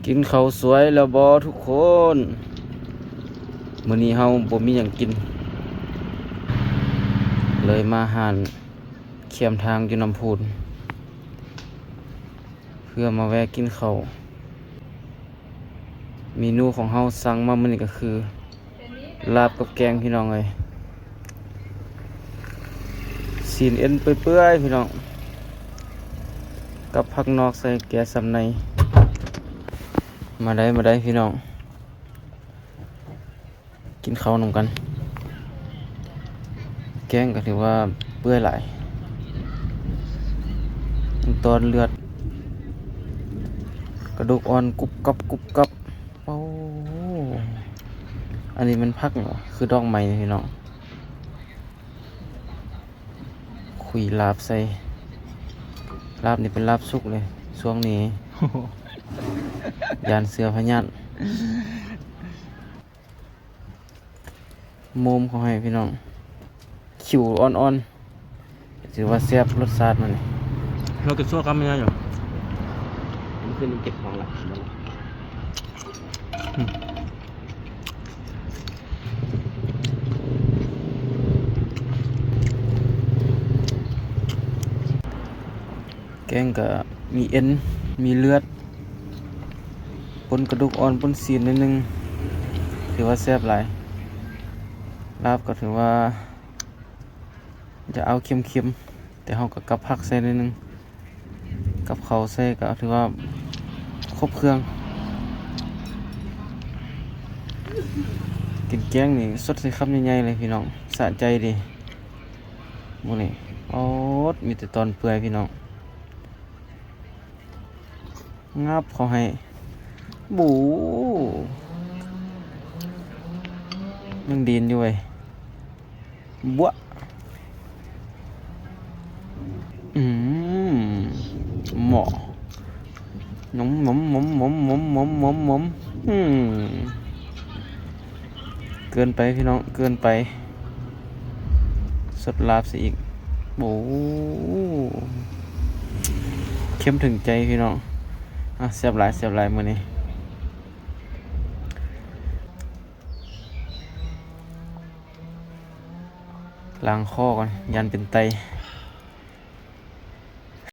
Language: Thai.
กินข้าวสวยแล้วบ่ทุกคนมื้อนี้เฮาบ่มีหยังกินเลยมาหารเคียมทางอยู่น้ำพูนเพื่อมาแวะกินข้าวเมนูของเฮาสั่งมามื้อนี้ก็คือลาบกับแกงพี่น้องเอ้ยซีนเอ็นเปื่อยๆพี่น้องกับผักนอกใส่แกะสำในมาได้พี่น้องกินข้าวนำกันแกงก็ถือว่าเปื่อยหลายตอนเลือดกระดูกอ่อนกรุบกับโอ้อันนี้มันผักเหรอคือดอกไม้พี่น้องคุยลาบใส่ลาบนี่เป็นลาบสุกเลยช่วงนี้ ยานเสือพญานโมมเขาให้พี่น้องขิวอ่อนๆถือว่าแซ่บรสชาติมัน เราเก็บชั่วครับไม่ได้หรอ มันขึ้นเก็บของหลักแกงก็มีเอ็นมีเลือดปนกระดูกอ่อนปนซีนนิดนึงถือว่าแซ่บหลายลาบก็ถือว่าจะเอาเค็มๆแต่เราก็กับผักใส่นิดนึงกับเขาวใส่ก็ถือว่าครบเครื่องกินแกงนี่สดใส่คำใหญ่ๆเลยพี่น้องสะใจดีโมนี่โอ๊ตมีแต่ตอนเปื่อยพี่น้องงับเขาให้บูยังดีนอยู่เว้ยบัวหมอหนมหมเกินไปพี่น้องเกินไปสดลาบสิอีกโอ้เข้มถึงใจพี่น้องเสียบหลายมื้อนี้ล้างคอก่อนยันเป็นไต